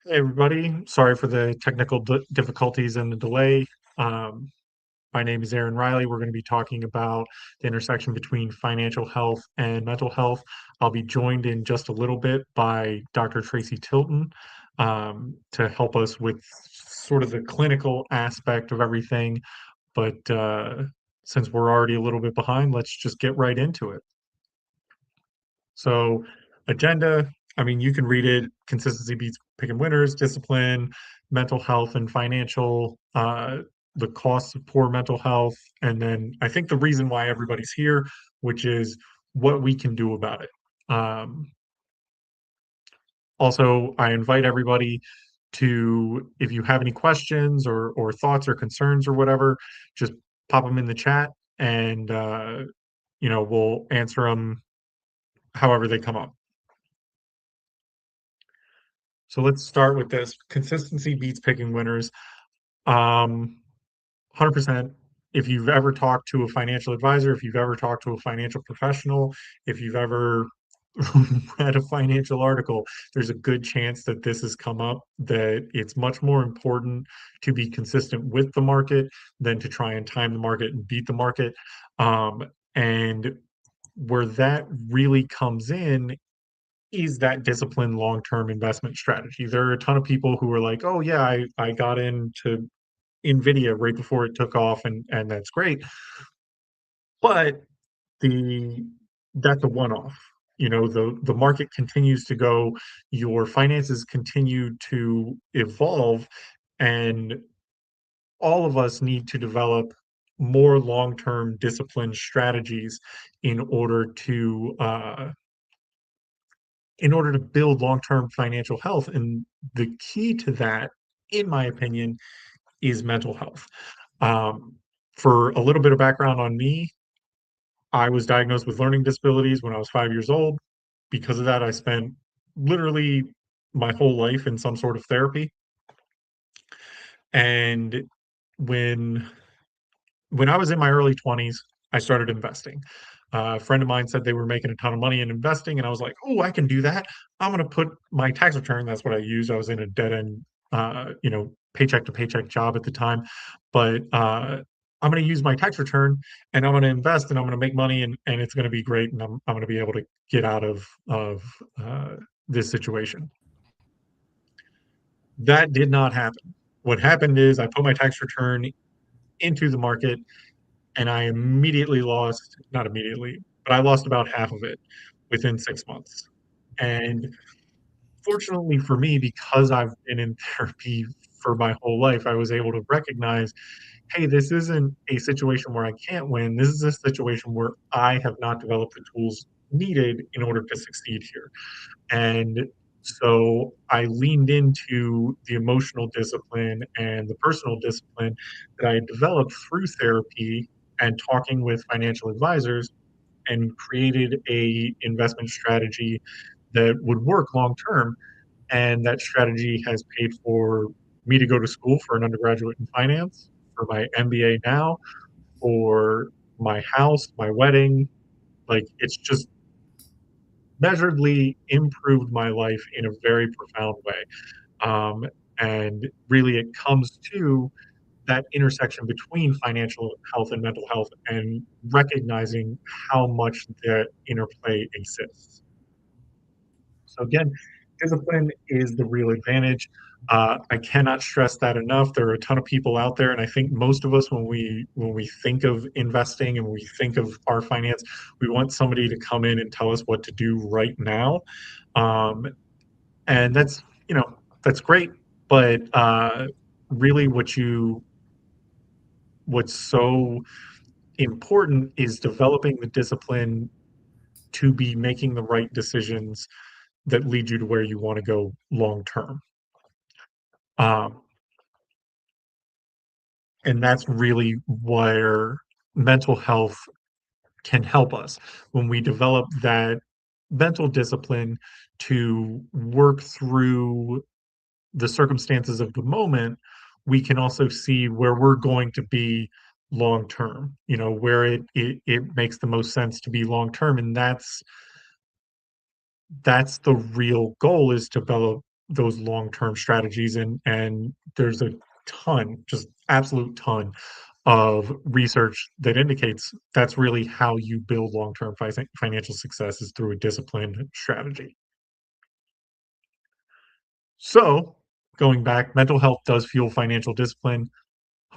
Hey everybody, sorry for the technical difficulties and the delay. Um, my name is Aaron Riley. We're going to be talking about the intersection between financial health and mental health. I'll be joined in just a little bit by Dr. Tracy Tilton to help us with sort of the clinical aspect of everything. But since we're already a little bit behind, let's just get right into it. So, agenda, I mean, you can read it. Consistency beats picking winners, discipline, mental health and financial, the costs of poor mental health. And then I think the reason why everybody's here, which is what we can do about it. Um, Also, I invite everybody to, if you have any questions or thoughts or concerns or whatever, just pop them in the chat and, we'll answer them however they come up. So let's start with this. Consistency beats picking winners. 100%. If you've ever talked to a financial advisor, if you've ever talked to a financial professional, if you've ever read a financial article, there's a good chance that this has come up, that it's much more important to be consistent with the market than to try and time the market and beat the market. And where that really comes in is that disciplined long-term investment strategy. There are a ton of people who are like, "Oh yeah, I got into Nvidia right before it took off and that's great." But the that's a one-off. The market continues to go, your finances continue to evolve, and all of us need to develop more long-term disciplined strategies in order to build long-term financial health. And the key to that, in my opinion, is mental health. Um, for a little bit of background on me, I was diagnosed with learning disabilities when I was 5 years old. Because of that, I spent literally my whole life in some sort of therapy. And when when I was in my early 20s, I started investing. A friend of mine said they were making a ton of money in investing, and I was like, "Oh, I can do that. I'm going to put my tax return." That's what I used. I was in a dead end, paycheck to paycheck job at the time, but I'm going to use my tax return, and I'm going to invest, and I'm going to make money, and it's going to be great, and I'm going to be able to get out of uh, this situation. That did not happen. What happened is I put my tax return into the market and I immediately lost, not immediately, but I lost about half of it within 6 months. And fortunately for me, because I've been in therapy for my whole life, I was able to recognize, hey, this isn't a situation where I can't win. This is a situation where I have not developed the tools needed in order to succeed here. And so I leaned into the emotional discipline and the personal discipline that I had developed through therapy and talking with financial advisors, and created a investment strategy that would work long term. And that strategy has paid for me to go to school for an undergraduate in finance, for my MBA now, for my house, my wedding. Like, it's just measurably improved my life in a very profound way. Um, and really, it comes to that intersection between financial health and mental health and recognizing how much that interplay exists. So, again, discipline is the real advantage. I cannot stress that enough. There are a ton of people out there, and I think most of us, when we think of investing and we think of our finance, we want somebody to come in and tell us what to do right now. Um, and that's great, but really, what's so important is developing the discipline to be making the right decisions that lead you to where you want to go long term. Um, and that's really where mental health can help us when we develop that mental discipline to work through the circumstances of the moment. We can also see where we're going to be long term, where it makes the most sense to be long term. And that's the real goal, is to develop those long-term strategies, and there's a ton, just absolute ton of research that indicates that's really how you build long-term financial success is through a disciplined strategy. So, going back, mental health does fuel financial discipline,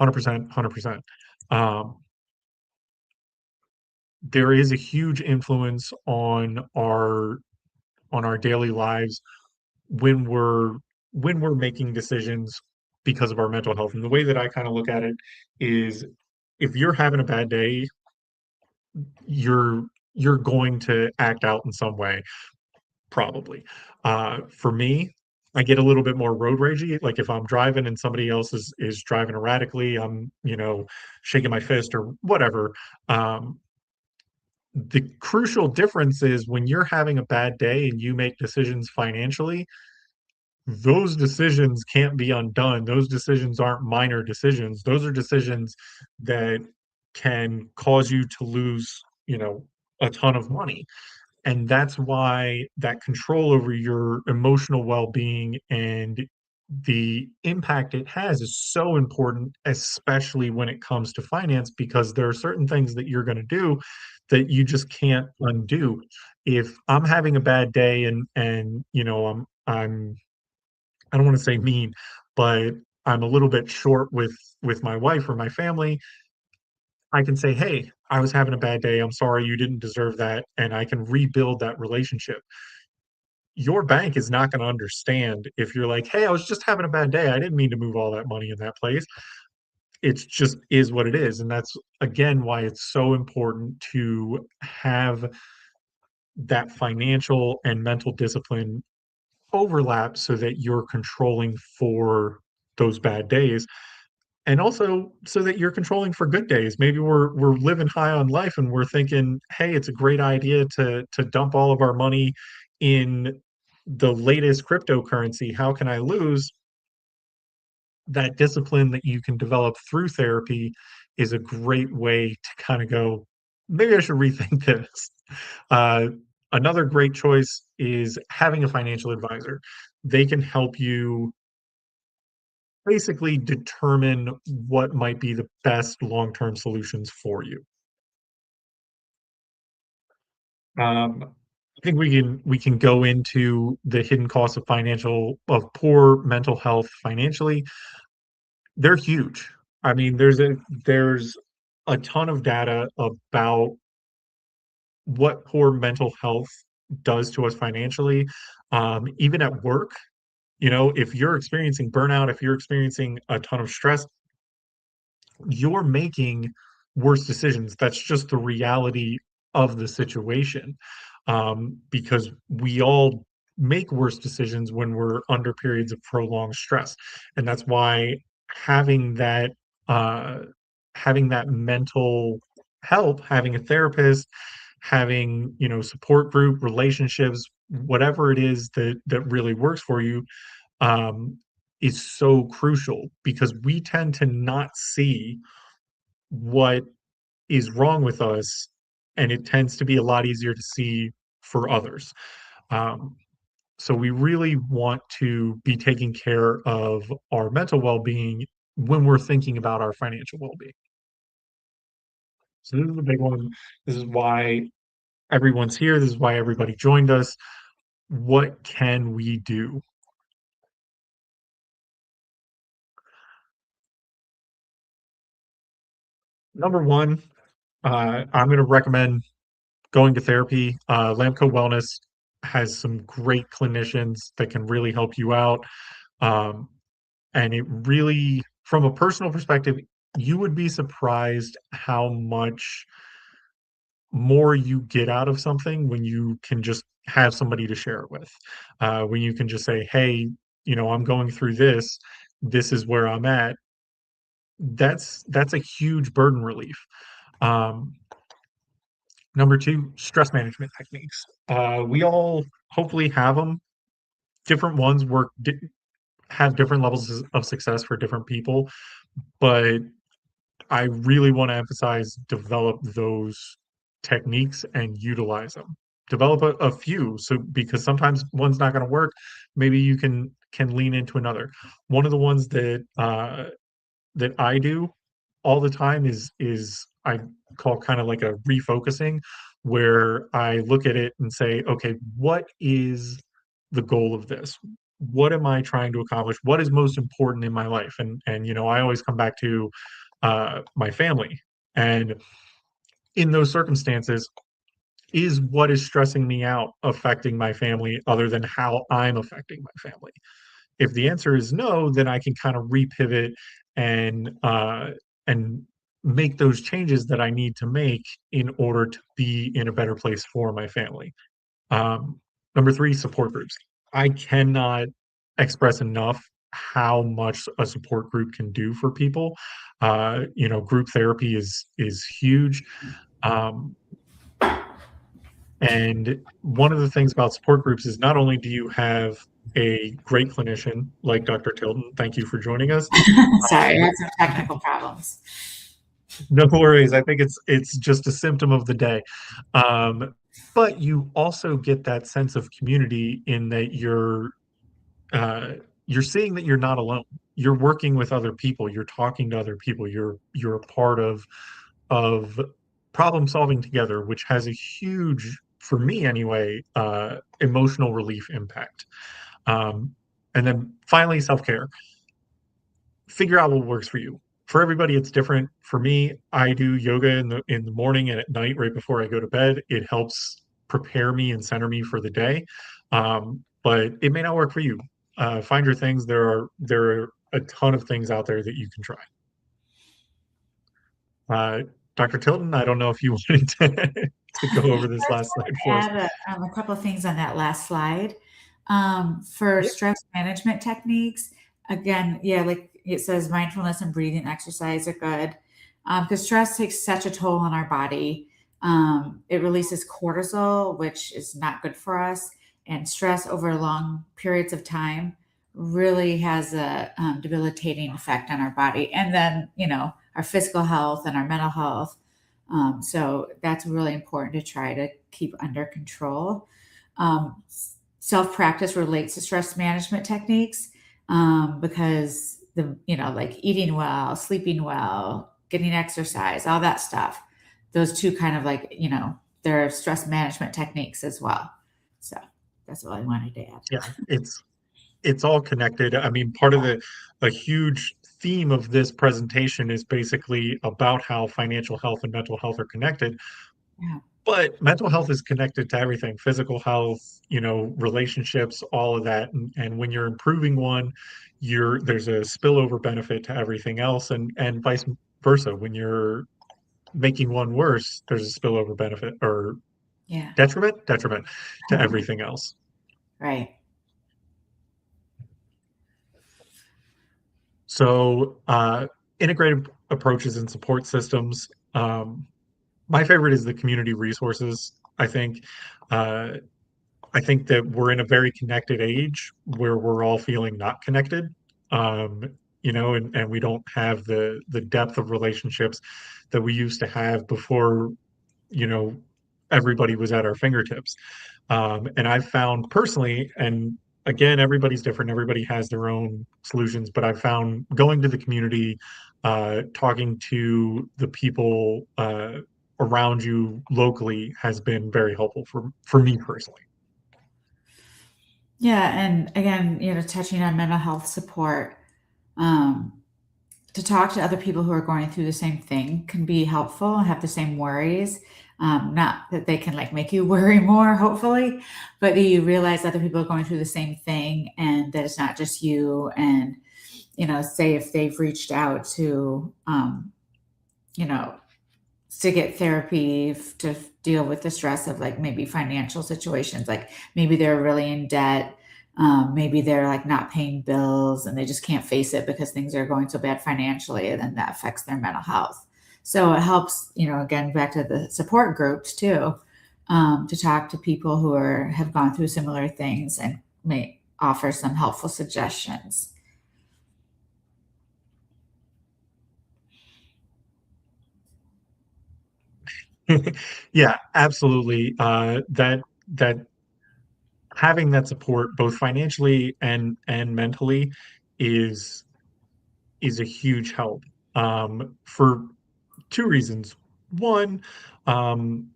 100%, 100%. Um, there is a huge influence on our daily lives when we're making decisions because of our mental health. And the way that I kind of look at it is if you're having a bad day, you're you're going to act out in some way, probably. For me, I get a little bit more road ragey. Like if I'm driving and somebody else is driving erratically, I'm, shaking my fist or whatever. Um, the crucial difference is when you're having a bad day and you make decisions financially, those decisions can't be undone. Those decisions aren't minor decisions. Those are decisions that can cause you to lose, a ton of money. And that's why that control over your emotional well-being and the impact it has is so important, especially when it comes to finance, because there are certain things that you're going to do that you just can't undo. If I'm having a bad day and I'm I don't want to say mean, but I'm a little bit short with my wife or my family, I can say, "Hey, I was having a bad day. I'm sorry, you didn't deserve that," and I can rebuild that relationship. Your bank is not gonna understand if you're like, "Hey, I was just having a bad day. I didn't mean to move all that money in that place." It's just is what it is, and that's, again, why it's so important to have that financial and mental discipline overlap so that you're controlling for those bad days. And also so that you're controlling for good days. Maybe we're living high on life and we're thinking, "Hey, it's a great idea to dump all of our money in the latest cryptocurrency. How can I lose?" That discipline that you can develop through therapy is a great way to kinda go, "Maybe I should rethink this." Uh, Another great choice is having a financial advisor. They can help you basically determine what might be the best long-term solutions for you. I think we can go into the hidden costs of poor mental health financially. They're huge. I mean, there's a ton of data about what poor mental health does to us financially. Even at work, if you're experiencing burnout, if you're experiencing a ton of stress, you're making worse decisions. That's just the reality of the situation. Because we all make worse decisions when we're under periods of prolonged stress. And that's why having that uh, having that mental help, having a therapist, having, support group, relationships, whatever it is that really works for you, um, is so crucial because we tend to not see what is wrong with us, and it tends to be a lot easier to see for others. Um, so we really want to be taking care of our mental well-being when we're thinking about our financial well-being. So this is a big one. This is why everyone's here. This is why everybody joined us. What can we do? Number one, I'm going to recommend going to therapy. LAMCO Wellness has some great clinicians that can really help you out. Um, and it really, from a personal perspective, you would be surprised how much more you get out of something when you can just have somebody to share it with. When you can just say, "Hey, I'm going through this. This is where I'm at." That's a huge burden relief. Um, Number two, stress management techniques. We all hopefully have them. Different ones have different levels of success for different people, but I really want to emphasize develop those techniques and utilize them. Develop a few, so because sometimes one's not going to work. Maybe you can can lean into another. One of the ones that I do all the time is I call kind of like a refocusing, where I look at it and say, okay, what is the goal of this? What am I trying to accomplish? What is most important in my life? And I always come back to my family. And in those circumstances, is what is stressing me out affecting my family other than how I'm affecting my family? If the answer is no, then I can kind of repivot and make those changes that I need to make in order to be in a better place for my family. Number three, support groups. I cannot express enough how much a support group can do for people. Group therapy is huge. Um, and one of the things about support groups is not only do you have a great clinician like Dr. Tilton, thank you for joining us. Sorry, I Um, had some technical problems. no worries. I think it's just a symptom of the day. Um, but you also get that sense of community in that uh, you're seeing that you're not alone. You're working with other people. You're talking to other people. You're a part of problem solving together, which has a huge, for me anyway, emotional relief impact. Um, and then finally, self care. Figure out what works for you. For everybody, it's different. For me, I do yoga in the morning and at night, right before I go to bed. It helps prepare me and center me for the day. But it may not work for you. Find your things. There are a ton of things out there that you can try. Uh, Dr. Tilton, I don't know if you wanted to go over this I just last wanted slide to for us. add a couple of things on that last slide. For Yeah, stress management techniques, again, yeah, like it says, mindfulness and breathing exercise are good because stress takes such a toll on our body. It releases cortisol, which is not good for us, and stress over long periods of time really has a debilitating effect on our body. And then, our physical health and our mental health. So that's really important to try to keep under control. Um, Self practice relates to stress management techniques because like eating well, sleeping well, getting exercise, all that stuff. Those two kind of they're stress management techniques as well. So that's what I wanted to add. yeah, it's all connected. I mean, part of a huge theme of this presentation is basically about how financial health and mental health are connected. Yeah. But mental health is connected to everything, physical health, relationships, all of that. And when you're improving one, there's a spillover benefit to everything else, and vice versa. When you're making one worse, there's a spillover benefit or Yeah. detriment to everything else. Right. So, integrated approaches and support systems. My favorite is the community resources. Uh, I think that we're in a very connected age where we're all feeling not connected. Um, and we don't have the depth of relationships that we used to have before, you know, everybody was at our fingertips. And I've found personally, and again, everybody's different, everybody has their own solutions, but I've found going to the community, talking to the people around you locally has been very helpful for me personally. Yeah. And again, touching on mental health support, um, to talk to other people who are going through the same thing can be helpful and have the same worries. Not that they can like make you worry more, hopefully, but that you realize other people are going through the same thing and that it's not just you. And, say if they've reached out you know, to get therapy to deal with the stress of like maybe financial situations, like maybe they're really in debt, maybe they're like not paying bills and they just can't face it because things are going so bad financially, and then that affects their mental health. So it helps, again, back to the support groups too, to talk to people who have gone through similar things and may offer some helpful suggestions. Yeah, absolutely. That having that support both financially and mentally is is a huge help for two reasons. One, um,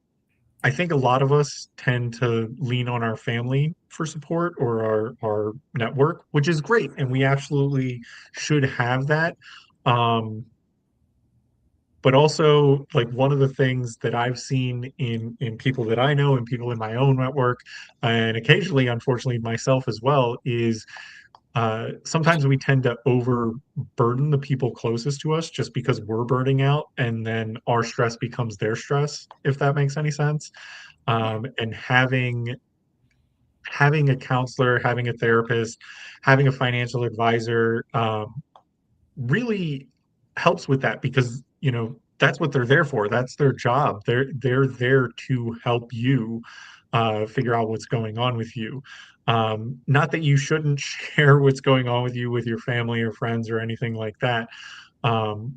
I think a lot of us tend to lean on our family for support or our network, which is great, and we absolutely should have that. Um, but also, like one of the things that I've seen in people that I know and people in my own network, and occasionally, unfortunately, myself as well, is sometimes we tend to overburden the people closest to us just because we're burning out, and then our stress becomes their stress, if that makes any sense. And having a counselor, having a therapist, having a financial advisor, really helps with that because, you know, that's what they're there for. That's their job. They're there to help you figure out what's going on with you. Not that you shouldn't share what's going on with you with your family or friends or anything like that. Um,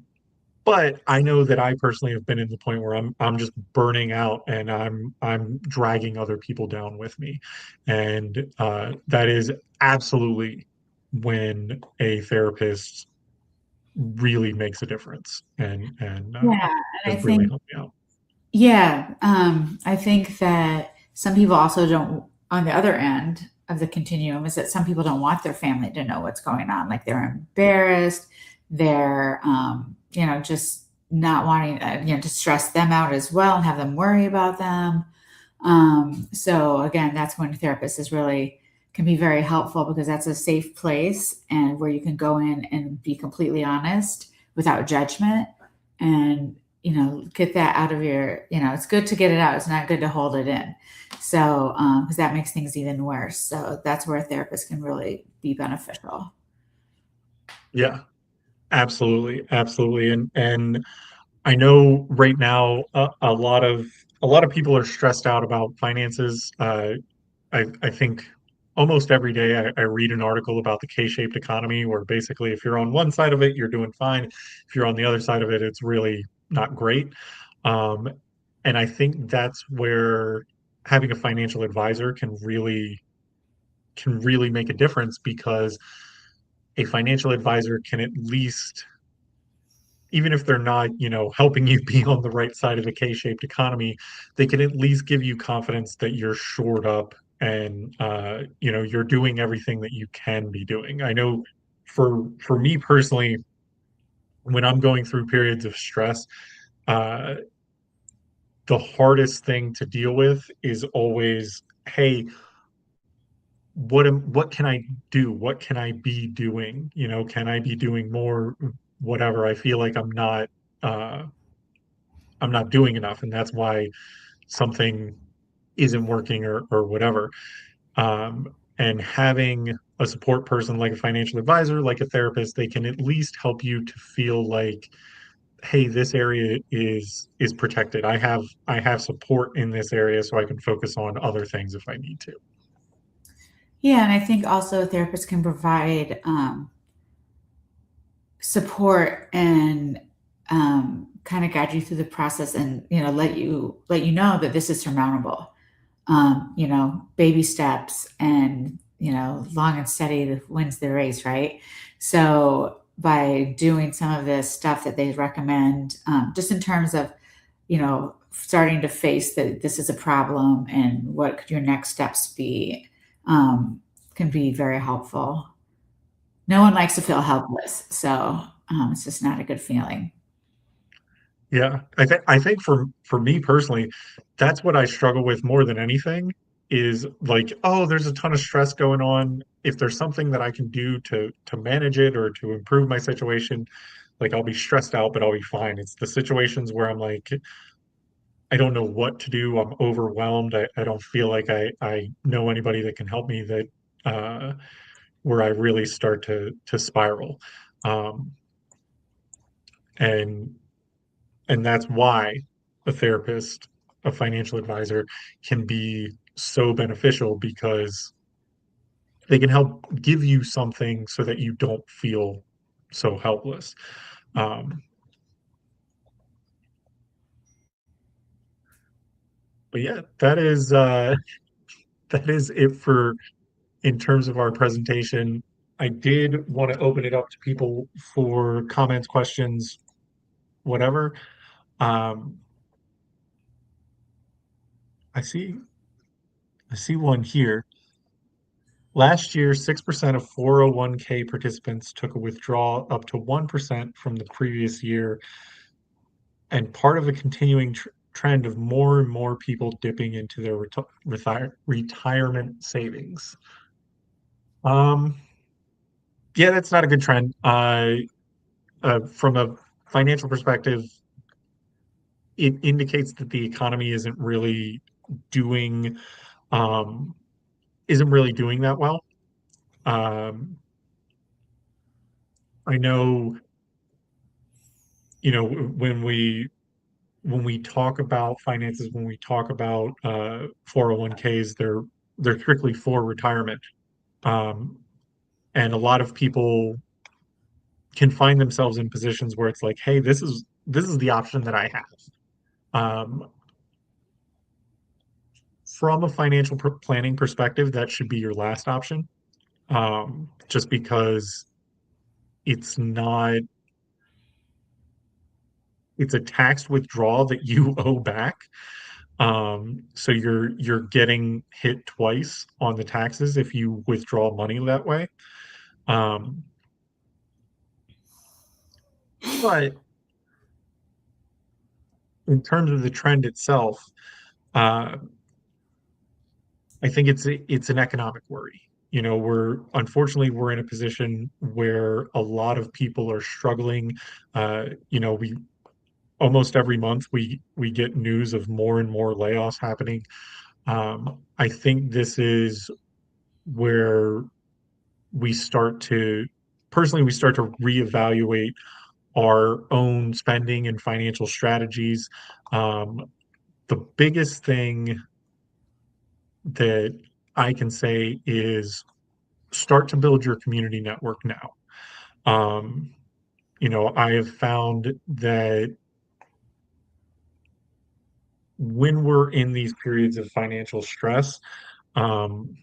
but I know that I personally have been in the point where I'm just burning out and I'm dragging other people down with me. And that is absolutely when a therapist really makes a difference and Yeah, and I has really think helped me out. yeah, I think that some people also don't, on the other end of the continuum, is that some people don't want their family to know what's going on. Like they're embarrassed, they're, just not wanting, to stress them out as well and have them worry about them. So again, that's when therapists is really can be very helpful because that's a safe place and where you can go in and be completely honest without judgment and get that out of your, it's good to get it out. It's not good to hold it in. So, because that makes things even worse. So that's where a therapist can really be beneficial. Yeah, absolutely, absolutely. And I know right now a lot of people are stressed out about finances. I think almost every day I read an article about the K-shaped economy, where basically if you're on one side of it, you're doing fine. If you're on the other side of it, it's really not great. Um, and I think that's where having a financial advisor can really make a difference because a financial advisor can at least, even if they're not, you know, helping you be on the right side of a K-shaped economy, they can at least give you confidence that you're shored up and you know, you're doing everything that you can be doing. I know for me personally, when I'm going through periods of stress, uh, the hardest thing to deal with is always, hey, what can I do? What can I be doing? You know, can I be doing more? Whatever. I feel like uh, I'm not doing enough, and that's why something isn't working or whatever. And having a support person like a financial advisor, like a therapist, they can at least help you to feel like, hey, this area is protected. I have support in this area, so I can focus on other things if I need to. Yeah, and I think also therapists can provide support and kind of guide you through the process and let you know that this is surmountable. Baby steps and long and steady wins the race, right? So by doing some of this stuff that they recommend, just in terms of starting to face that this is a problem and what could your next steps be, um, can be very helpful. No one likes to feel helpless, so, it's just not a good feeling. Yeah, I think for me personally, that's what I struggle with more than anything is like, oh, there's a ton of stress going on. If there's something that I can do to manage it or to improve my situation, like I'll be stressed out, but I'll be fine. It's the situations where I'm like, I don't know what to do. I'm overwhelmed. I don't feel like I know anybody that can help me that uh where I really start to spiral. Um and And that's why a therapist, a financial advisor can be so beneficial because they can help give you something so that you don't feel so helpless. Um, but yeah, that is that is it for in terms of our presentation. I did want to open it up to people for comments, questions, whatever. Um, I see I see one here. Last year, 6% of 401k participants took a withdrawal up to 1% from the previous year, and part of the continuing trend of more and more people dipping into their retirement savings. Um, yeah, that's not a good trend. From a financial perspective, it indicates that the economy doing um, isn't really doing that well. Um, I know, when we talk about finances, when we talk about 401ks, they're strictly for retirement. Um, and a lot of people can find themselves in positions where it's like, hey, this is the option that I have. Um, from a financial planning perspective, that should be your last option, just because it's not it's a tax withdrawal that you owe back. So you're getting hit twice on the taxes if you withdraw money that way. Um, but in terms of the trend itself, uh, I think it's an economic worry. We're in a position where a lot of people are struggling. We almost every month we get news of more and more layoffs happening. I think this is where we start to personally we start to reevaluate our own spending and financial strategies. The biggest thing that I can say is start to build your community network now. Um, I have found that when we're in these periods of financial stress, um,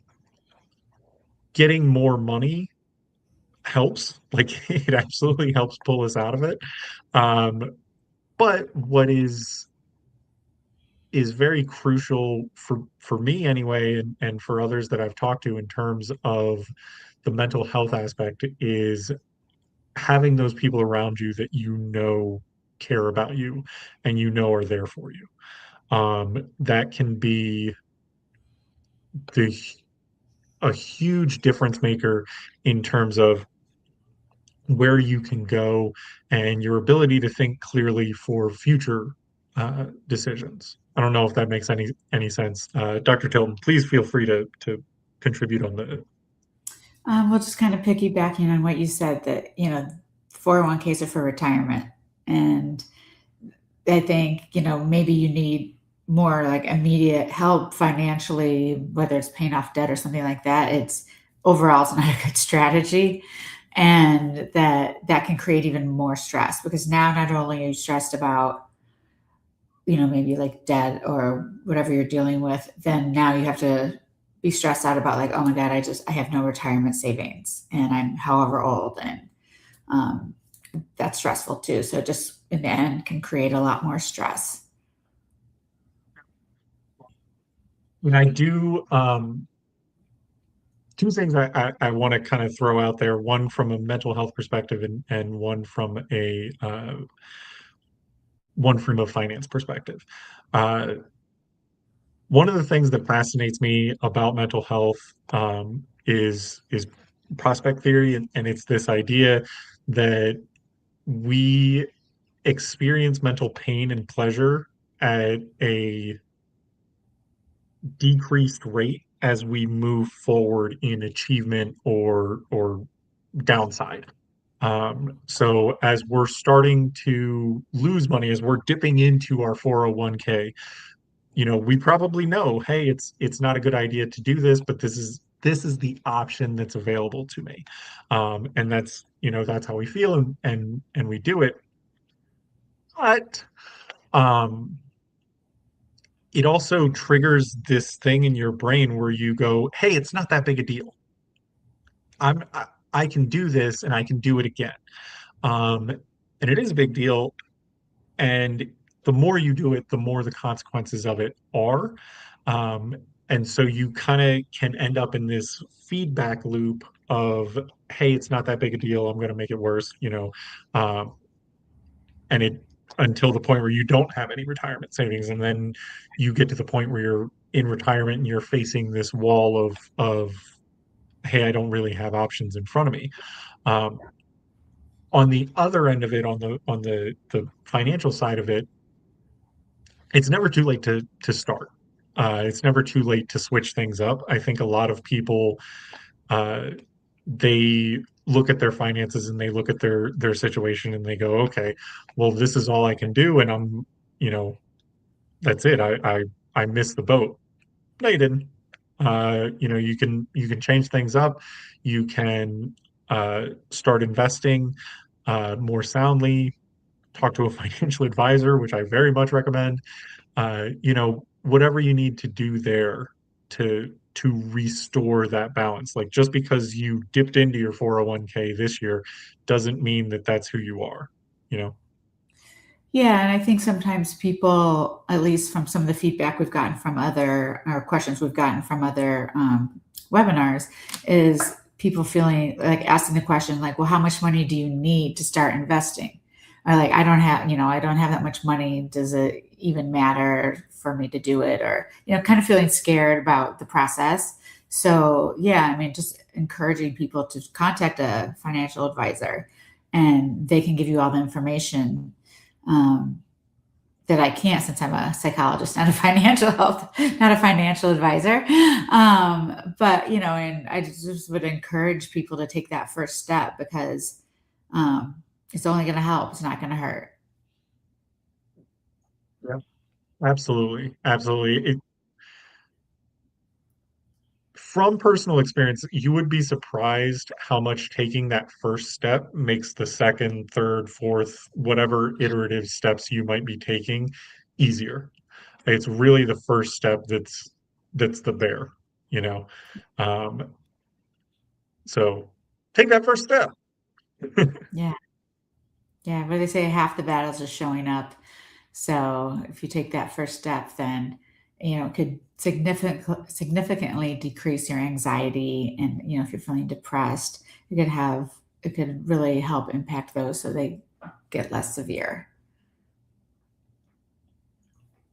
getting more money helps. Like it absolutely helps pull us out of it. Um, but what is very crucial for me anyway, and for others that I've talked to in terms of the mental health aspect is having those people around you that care about you and are there for you. That can be the a huge difference maker in terms of where you can go and your ability to think clearly for future decisions. I don't know if that makes any sense. Dr. Tilton, please feel free to contribute on the. Well, just kind of piggybacking on what you said that, 401ks are for retirement. And I think, maybe you need more like immediate help financially, whether it's paying off debt or something like that. It's not a good strategy. And that can create even more stress because now not only are you stressed about, maybe like debt or whatever you're dealing with, then now you have to be stressed out about like, oh my God, I have no retirement savings and I'm however old. And um, that's stressful too. So just in the end can create a lot more stress. And I do two things I want to kind of throw out there, one from a mental health perspective and one from a finance perspective. Uh, One of the things that fascinates me about mental health is prospect theory, and it's this idea that we experience mental pain and pleasure at a decreased rate as we move forward in achievement or downside. So as we're starting to lose money, as we're dipping into our 401k, we probably know, hey, it's not a good idea to do this, but this is the option that's available to me. And that's how we feel and we do it. But um it also triggers this thing in your brain where you go, hey, it's not that big a deal. I can do this and I can do it again. And it is a big deal. And the more you do it, the more the consequences of it are. Um, and so you kind of can end up in this feedback loop of, hey, it's not that big a deal. I'm going to make it worse, um, and it until the point where you don't have any retirement savings, and then you get to the point where you're in retirement and you're facing this wall of, hey, I don't really have options in front of me. Um, on the other end of it, on the financial side of it, it's never too late to start. It's never too late to switch things up. I think a lot of people uh, they look at their finances and they look at their situation and they go, okay, well, this is all I can do, and you know, that's it. I missed the boat. No, you didn't. You can change things up. You can start investing more soundly. Talk to a financial advisor, which I very much recommend. Whatever you need to do there to restore that balance. Like just because you dipped into your 401k this year doesn't mean that that's who you are, you know? Yeah, and I think sometimes people, at least from some of the feedback we've gotten from other or questions we've gotten from other webinars, is people feeling like asking the question, like, well, how much money do you need to start investing? Or like, I don't have that much money. Does it even matter for me to do it? Or, kind of feeling scared about the process. So, yeah, I mean, just encouraging people to contact a financial advisor and they can give you all the information um, that I can't since I'm a psychologist, not a financial health, not a financial advisor. But and I just would encourage people to take that first step because it's only going to help. It's not going to hurt. Yeah. Absolutely. Absolutely. From personal experience, you would be surprised how much taking that first step makes the second, third, fourth, whatever iterative steps you might be taking easier. It's really the first step that's the bear, you know. Um, so take that first step. Yeah, yeah. But they say half the battles are showing up. So if you take that first step, then it could significantly decrease your anxiety, and if you're feeling depressed, it could really help impact those so they get less severe.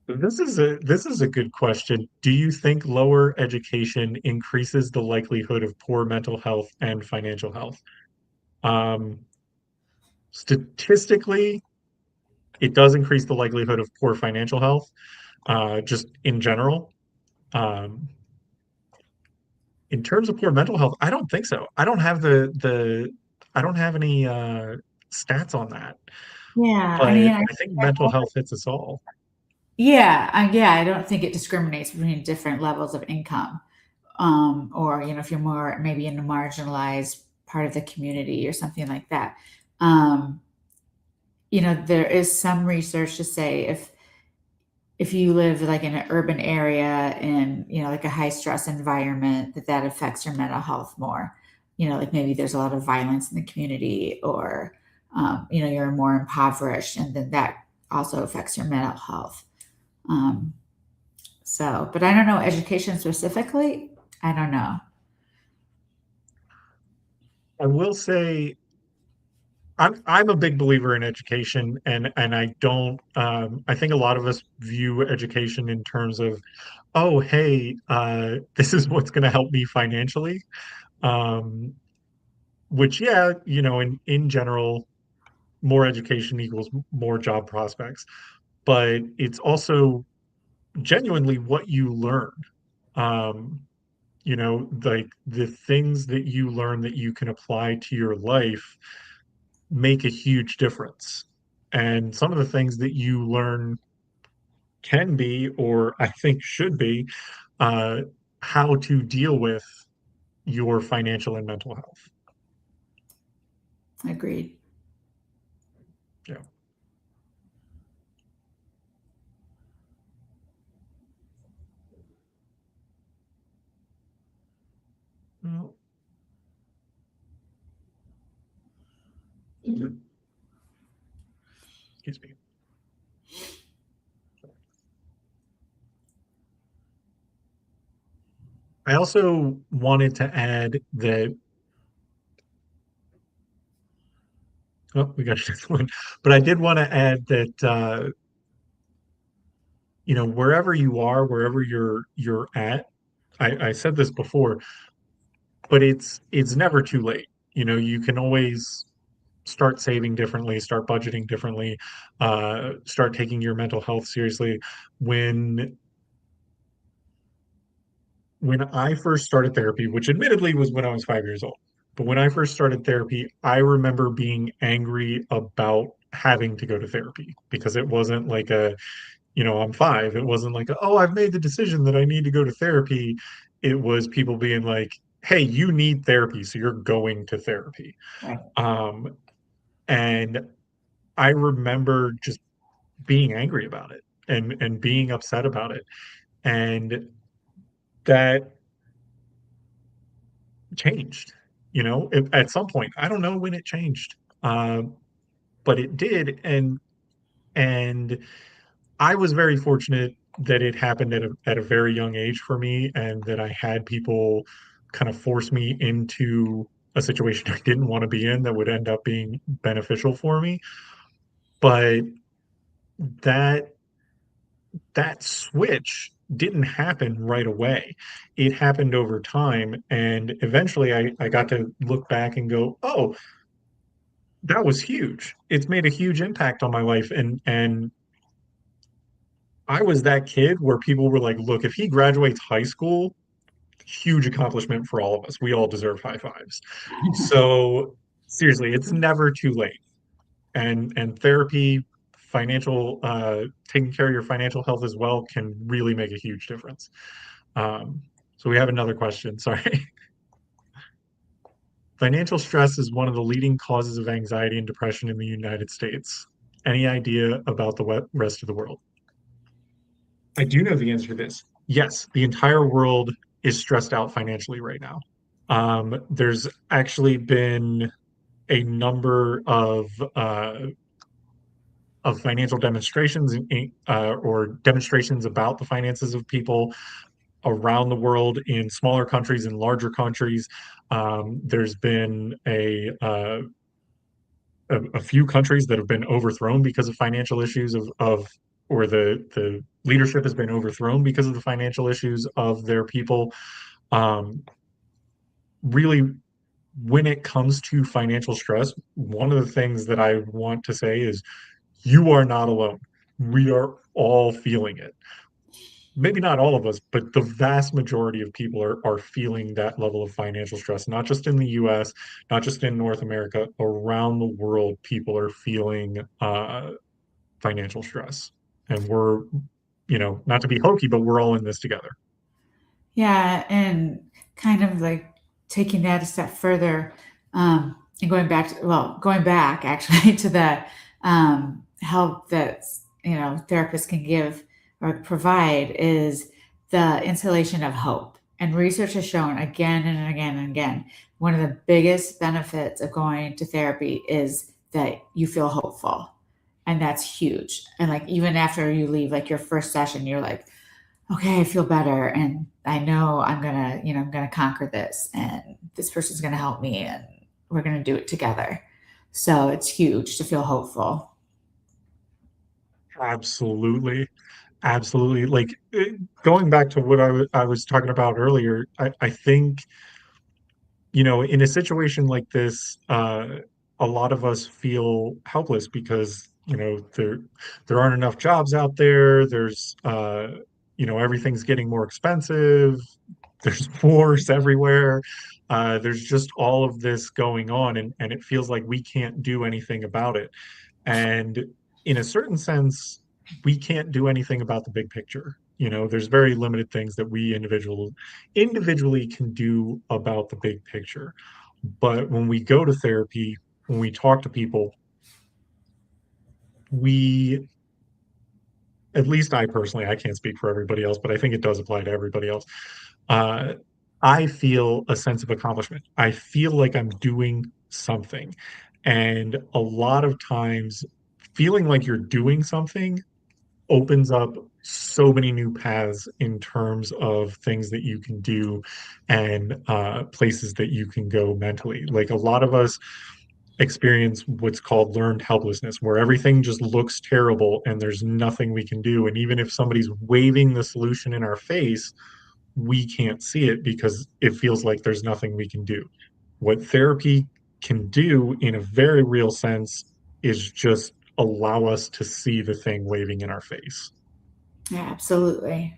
This is a good question. Do you think lower education increases the likelihood of poor mental health and financial health? Um, Statistically, it does increase the likelihood of poor financial health, just in general. Um, in terms of poor mental health, I don't think so. I don't have any stats on that, Yeah, I but mean, I think mental health hits us all. yeah, I don't think it discriminates between different levels of income, or if you're more maybe in a marginalized part of the community or something like that. Um, there is some research to say if you live like in an urban area in like a high stress environment that affects your mental health more. Like maybe there's a lot of violence in the community, or you're more impoverished, and then that also affects your mental health. um, so, but I don't know education specifically. I don't know. I will say I'm a big believer in education, and I don't I think a lot of us view education in terms of, oh, hey, this is what's going to help me financially. Um, which, yeah, in general, more education equals more job prospects, but it's also genuinely what you learn. Um, like the things that you learn that you can apply to your life make a huge difference. And some of the things that you learn can be, or I think should be, uh, how to deal with your financial and mental health. Agreed. Yeah. Excuse me. I also wanted to add that, oh, we got this one, but I did want to add that, wherever you are, wherever you're at, I said this before, but it's never too late. You can always start saving differently, start budgeting differently, start taking your mental health seriously. When when I first started therapy, which admittedly was when I was 5 years old, but when I first started therapy, I remember being angry about having to go to therapy because it wasn't like I'm five. It wasn't like, oh, I've made the decision that I need to go to therapy. It was people being like, hey, you need therapy, so you're going to therapy. Right. Um, and I remember just being angry about it and being upset about it. And that changed, at some point. I don't know when it changed, uh, but it did. And I was very fortunate that it happened at a very young age for me, and that I had people kind of force me into a situation I didn't want to be in that would end up being beneficial for me. But that that switch didn't happen right away. It happened over time. And eventually I got to look back and go, oh, that was huge. It's made a huge impact on my life. And I was that kid where people were like, look, if he graduates high school, huge accomplishment for all of us. We all deserve high fives. So seriously, it's never too late. And therapy, taking care of your financial health as well can really make a huge difference. Um, so we have another question. Sorry. Financial stress is one of the leading causes of anxiety and depression in the United States. Any idea about the rest of the world? I do know the answer to this. Yes, the entire world is stressed out financially right now. There's actually been a number of financial demonstrations or demonstrations about the finances of people around the world in smaller countries and larger countries. There's been a few countries that have been overthrown because of financial issues or the leadership has been overthrown because of the financial issues of their people. Um, Really, when it comes to financial stress, one of the things that I want to say is you are not alone. We are all feeling it. Maybe not all of us, but the vast majority of people are feeling that level of financial stress, not just in the US, not just in North America, around the world, people are feeling financial stress. And we're, not to be hokey, but we're all in this together. Yeah, and kind of like taking that a step further, and going back actually to the help that therapists can give or provide is the instillation of hope. And research has shown again and again and again, one of the biggest benefits of going to therapy is that you feel hopeful, and that's huge. And like even after you leave, like your first session, you're like, okay, I feel better. And I know I'm gonna conquer this and this person's gonna help me and we're gonna do it together. So it's huge to feel hopeful. Absolutely. Absolutely. Like going back to what I was talking about earlier, I think in a situation like this, a lot of us feel helpless because, there aren't enough jobs out there. Everything's getting more expensive. There's wars everywhere. There's just all of this going on, and it feels like we can't do anything about it. And in a certain sense, we can't do anything about the big picture. There's very limited things that we individually can do about the big picture. But when we go to therapy, when we talk to people, we, at least I personally, I can't speak for everybody else, but I think it does apply to everybody else. Uh, I feel a sense of accomplishment. I feel like I'm doing something. And a lot of times, feeling like you're doing something opens up so many new paths in terms of things that you can do and places that you can go mentally. Like a lot of us experience what's called learned helplessness, where everything just looks terrible and there's nothing we can do. And even if somebody's waving the solution in our face, we can't see it because it feels like there's nothing we can do. What therapy can do in a very real sense is just allow us to see the thing waving in our face. Yeah, absolutely.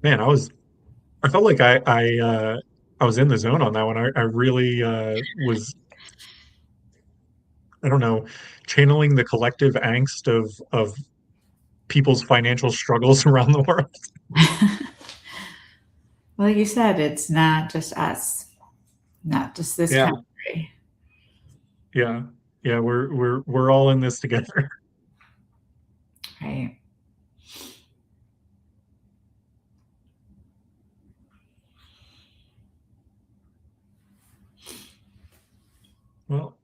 Man, I felt like I was in the zone on that one. I really was, I don't know, channeling the collective angst of people's financial struggles around the world. Like you said, it's not just us, not just this Yeah, country, yeah, yeah. We're all in this together. right? Well,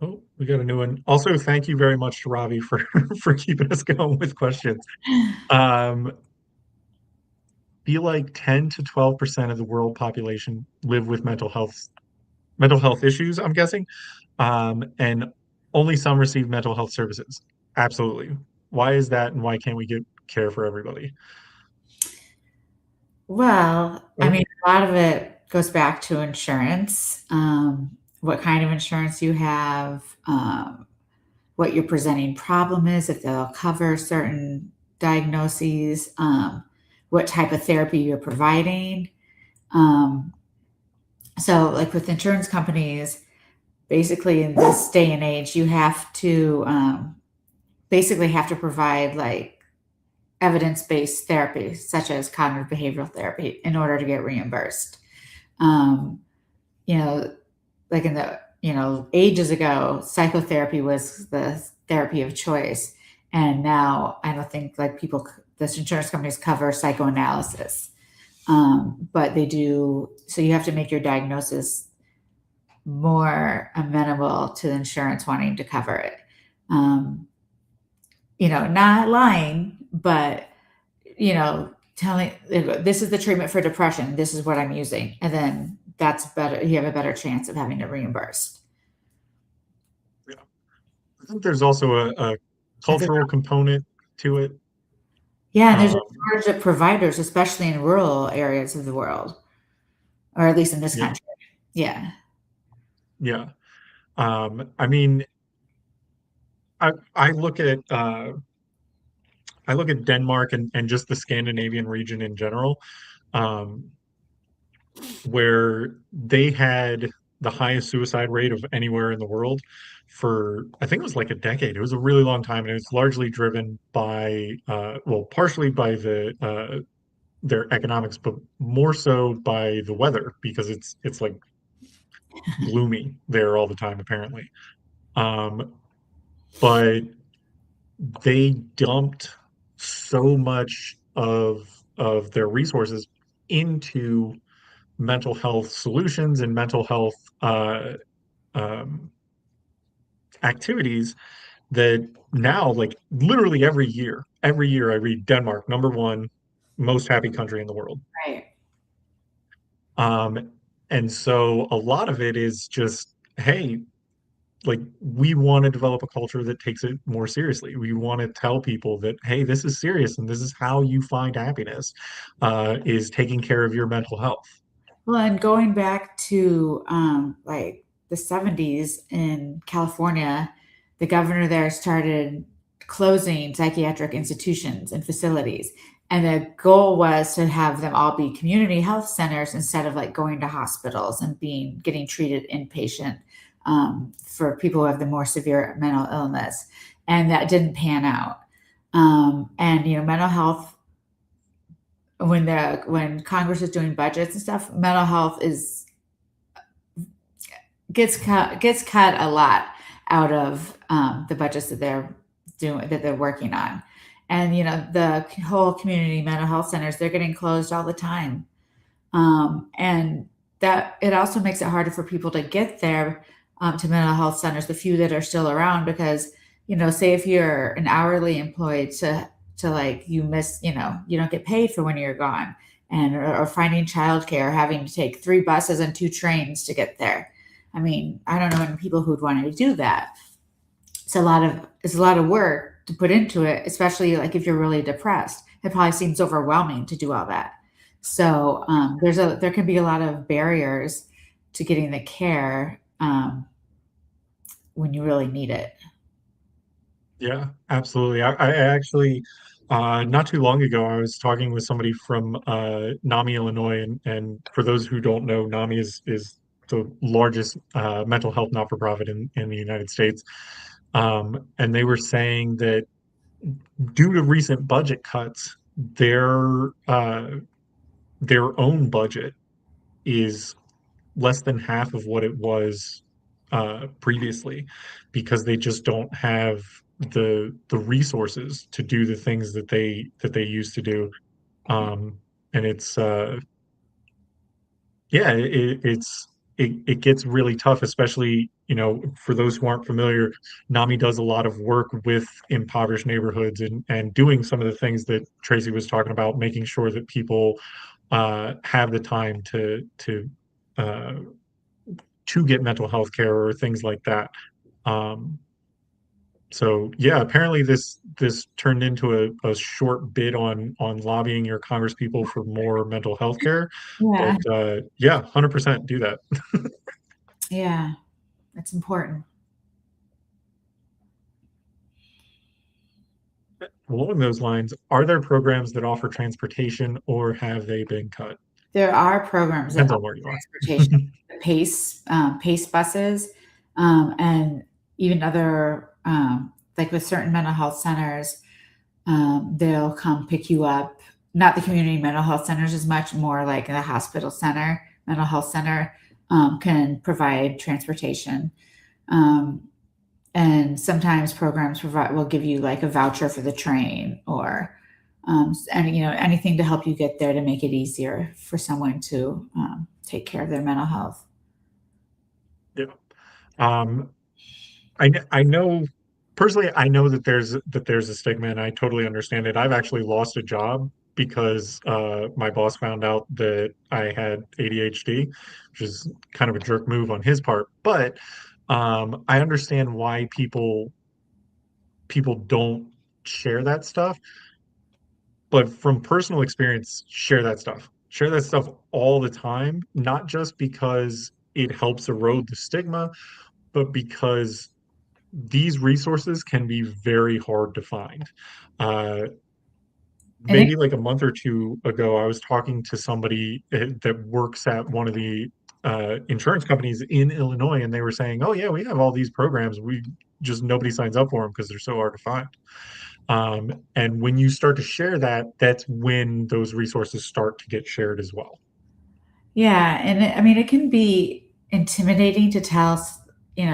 oh, we got a new one. Also, thank you very much to Ravi for for keeping us going with questions. Um, feel like 10 to 12% of the world population live with mental health issues, I'm guessing. And only some receive mental health services. Absolutely. Why is that and why can't we get care for everybody? Well, I Oh, mean, a lot of it goes back to insurance, what kind of insurance you have, what your presenting problem is, if they'll cover certain diagnoses, what type of therapy you're providing. Um, so, like with insurance companies, basically in this day and age, you have to basically have to provide like evidence-based therapy, such as cognitive behavioral therapy, in order to get reimbursed. Um, you know, like in the ages ago, psychotherapy was the therapy of choice, and now I don't think like people, this insurance companies cover psychoanalysis, but they do. So you have to make your diagnosis more amenable to the insurance wanting to cover it. Um, not lying, but telling this is the treatment for depression. This is what I'm using, and then that's better. You have a better chance of having it reimbursed. yeah. I think there's also a If there's- cultural component to it. Yeah, and there's a Um, shortage of providers, especially in rural areas of the world, or at least in this yeah, country. Yeah. yeah. I mean, I I look at I look at Denmark and just the Scandinavian region in general, um, where they had the highest suicide rate of anywhere in the world for I think it was like a decade. It was a really long time, and it was largely driven by well, partially by their economics, but more so by the weather because it's like gloomy there all the time apparently. Um, but they dumped so much of their resources into mental health solutions and mental health um, activities that now, like literally every year I read Denmark, number one most happy country in the world. Right. Um, and so a lot of it is just, hey, like we want to develop a culture that takes it more seriously. We want to tell people that, hey, this is serious and this is how you find happiness, is taking care of your mental health. Well, and going back to like the 70s in California, the governor there started closing psychiatric institutions and facilities. And the goal was to have them all be community health centers instead of like going to hospitals and being getting treated inpatient, for people who have the more severe mental illness. And that didn't pan out. And mental health, when Congress is doing budgets and stuff, mental health is gets cut a lot out of the budgets that they're doing that they're working on. And the whole community mental health centers, they're getting closed all the time. And that it also makes it harder for people to get there, to mental health centers, the few that are still around, because say if you're an hourly employed to like you miss, you don't get paid for when you're gone, and or finding childcare, having to take 3 buses and 2 trains to get there. I mean, I don't know any people who'd want to do that. It's a lot of work to put into it, especially like if you're really depressed. It probably seems overwhelming to do all that. So there can be a lot of barriers to getting the care, when you really need it. Yeah, absolutely. I actually, not too long ago, I was talking with somebody from NAMI, Illinois, and for those who don't know, NAMI is the largest mental health not-for-profit in the United States. And they were saying that due to recent budget cuts, their own budget is less than half of what it was previously, because they just don't have the resources to do the things that they used to do. And it's yeah, it gets really tough, especially for those who aren't familiar. NAMI does a lot of work with impoverished neighborhoods and doing some of the things that Tracy was talking about, making sure that people have the time uh, to get mental health care or things like that. Um, so yeah, apparently this turned into a short bid on lobbying your congresspeople for more mental health care. But Yeah, yeah, 100% do that. yeah, it's important. Along those lines, are there programs that offer transportation or have they been cut? There are programs that Depends on offer where you are. transportation, the PACE buses, and even other, like with certain mental health centers, they'll come pick you up. Not the community mental health centers as much, more like the hospital center, mental health center, can provide transportation. Um, and sometimes programs will give you like a voucher for the train, or and anything to help you get there to make it easier for someone to take care of their mental health. Yeah. Um, I know personally, I know that there's a stigma, and I totally understand it. I've actually lost a job because my boss found out that I had ADHD, which is kind of a jerk move on his part. But I understand why people don't share that stuff. But from personal experience, share that stuff. Share that stuff all the time, not just because it helps erode the stigma, but because these resources can be very hard to find. Uh, And it, Maybe like a month or two ago, I was talking to somebody that works at one of the insurance companies in Illinois, and they were saying, "Oh yeah, we have all these programs. We just nobody signs up for them because they're so hard to find." And when you start to share that, that's when those resources start to get shared as well. Yeah, and I mean, it can be intimidating to tell,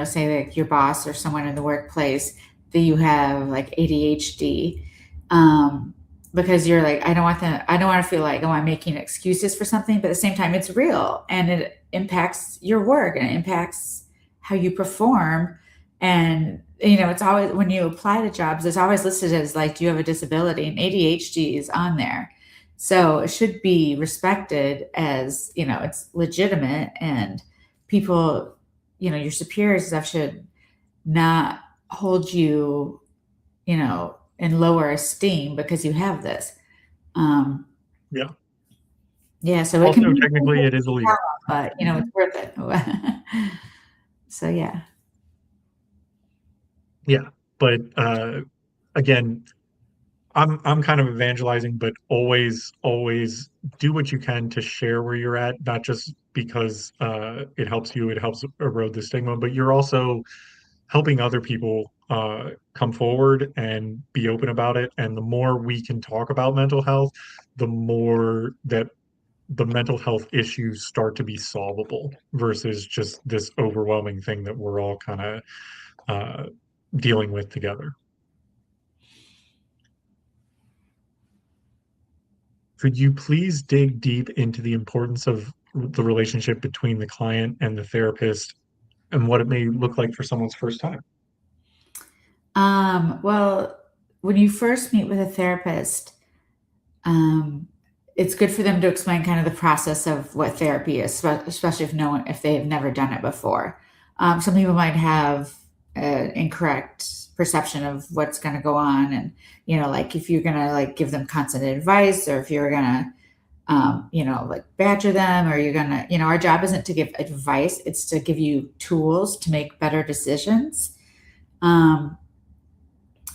say like your boss or someone in the workplace that you have like ADHD, um, because you're like, I don't want to feel like, oh, I'm making excuses for something, but at the same time, it's real and it impacts your work and it impacts how you perform. And it's always when you apply to jobs, it's always listed as like, do you have a disability? And ADHD is on there. So it should be respected as, it's legitimate, and people, your superiors and stuff should not hold you, in lower esteem because you have this. Um, Yeah. yeah, so it can Also, be, technically, it is illegal. but it's worth it. So yeah. Yeah, but again, I'm kind of evangelizing, but always do what you can to share where you're at, not just because it helps you, it helps erode the stigma, but you're also helping other people come forward and be open about it. And the more we can talk about mental health, the more that the mental health issues start to be solvable versus just this overwhelming thing that we're all kind of uh, dealing with together. Could you please dig deep into the importance of the relationship between the client and the therapist and what it may look like for someone's first time? Well, when you first meet with a therapist, um, it's good for them to explain kind of the process of what therapy is, especially if they have never done it before. Some people might have an incorrect perception of what's going to go on, and like if you're going to like give them constant advice, or if you're going to like badger them, or you're gonna, our job isn't to give advice; it's to give you tools to make better decisions. Um,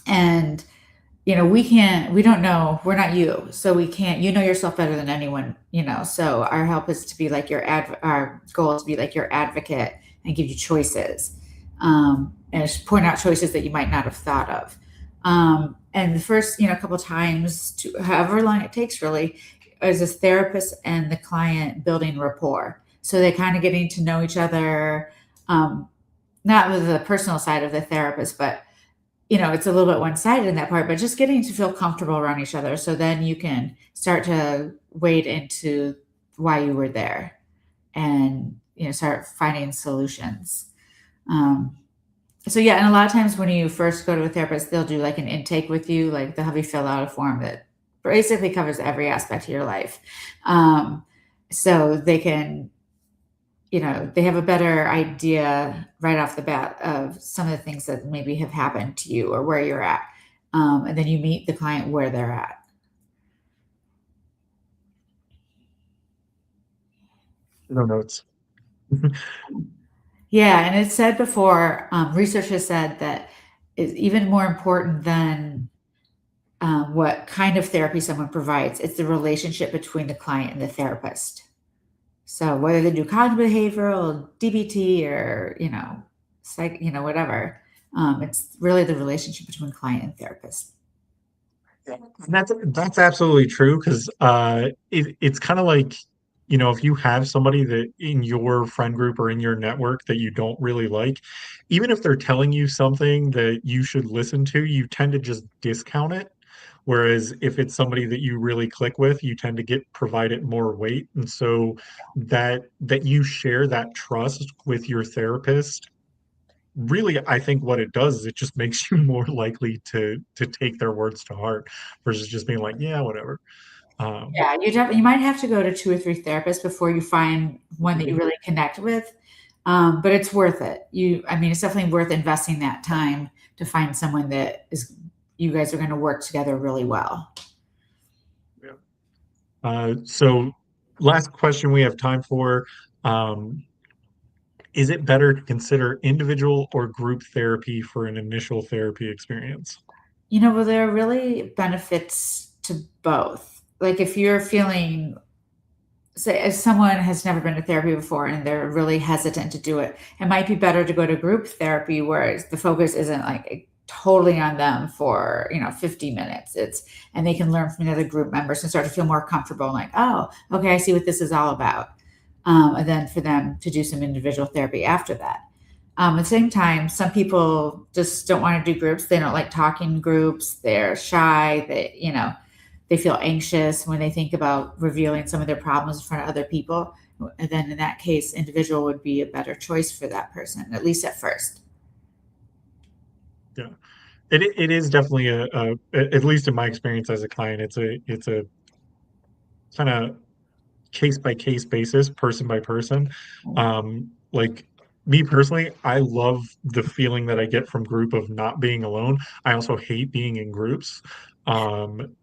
and we don't know, we're not you, so we can't, you know yourself better than anyone, so our help is to be like our goal is to be like your advocate and give you choices, and just point out choices that you might not have thought of, and the first couple times, to however long it takes, really, is this therapist and the client building rapport, so they're kind of getting to know each other, not with the personal side of the therapist, but it's a little bit one-sided in that part, but just getting to feel comfortable around each other. So then you can start to wade into why you were there, and, start finding solutions. Um, so yeah, and a lot of times when you first go to a therapist, they'll do like an intake with you, like they'll have you fill out a form that basically covers every aspect of your life. Um, so they can, they have a better idea right off the bat of some of the things that maybe have happened to you or where you're at. And then you meet the client where they're at. No notes. Yeah. And it's said before, research has said that it's even more important than what kind of therapy someone provides. It's the relationship between the client and the therapist. So whether they do cognitive behavioral, DBT, or whatever, it's really the relationship between client and therapist. Yeah. That's absolutely true because it's kind of like, if you have somebody that in your friend group or in your network that you don't really like, even if they're telling you something that you should listen to, you tend to just discount it. Whereas if it's somebody that you really click with, you tend to provide it more weight. And so that you share that trust with your therapist, really, I think what it does is it just makes you more likely to take their words to heart versus just being like, yeah, whatever. Um, Yeah, you might have to go to 2 or 3 therapists before you find one that you really connect with, but it's worth it. I mean, it's definitely worth investing that time to find someone that is you guys are gonna work together really well. yeah. So last question we have time for. Um, is it better to consider individual or group therapy for an initial therapy experience? Well, there are really benefits to both. Like, if you're feeling say if someone has never been to therapy before and they're really hesitant to do it, it might be better to go to group therapy where the focus isn't like totally on them for 50 minutes. And they can learn from the other group members and start to feel more comfortable, like, oh, okay, I see what this is all about. And then for them to do some individual therapy after that. At the same time, some people just don't want to do groups. They don't like talking in groups. They're shy. They feel anxious when they think about revealing some of their problems in front of other people. And then in that case, individual would be a better choice for that person, at least at first. Yeah, it is definitely at least in my experience as a client, it's a kind of case by case basis, person by person. Like me personally, I love the feeling that I get from group of not being alone. I also hate being in groups. Um,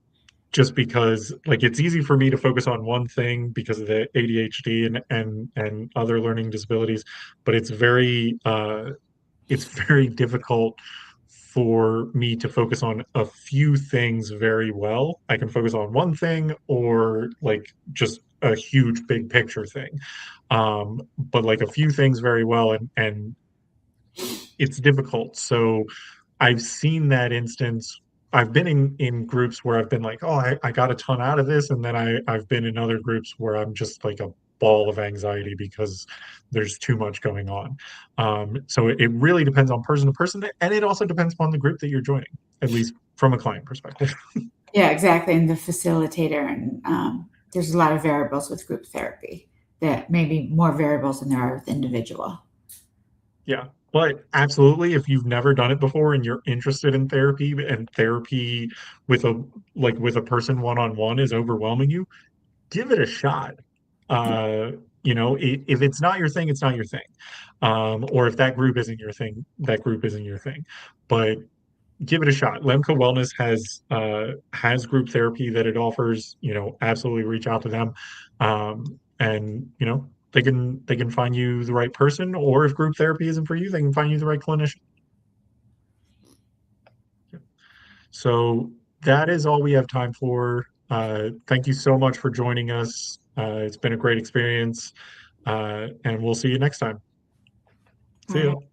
just because like it's easy for me to focus on one thing because of the ADHD and other learning disabilities, but it's very difficult for me to focus on a few things very well. I can focus on one thing or like just a huge big picture thing. But like a few things very well and it's difficult. So I've seen that instance. I've been in groups where I've been like, oh, I got a ton out of this. And then I've been in other groups where I'm just like a ball of anxiety because there's too much going on. So it really depends on person to person. And it also depends upon the group that you're joining, at least from a client perspective. Yeah, exactly, and the facilitator, and there's a lot of variables with group therapy that maybe more variables than there are with individual. Yeah. But absolutely, if you've never done it before and you're interested in therapy and therapy with a with a person one-on-one is overwhelming you, give it a shot. Uh, if it's not your thing, it's not your thing. Or if that group isn't your thing, that group isn't your thing. But give it a shot. LAMCO Wellness has group therapy that it offers. Absolutely reach out to them, and they can find you the right person, or if group therapy isn't for you, they can find you the right clinician. So that is all we have time for. Thank you so much for joining us. It's been a great experience, and we'll see you next time. All See right. ya.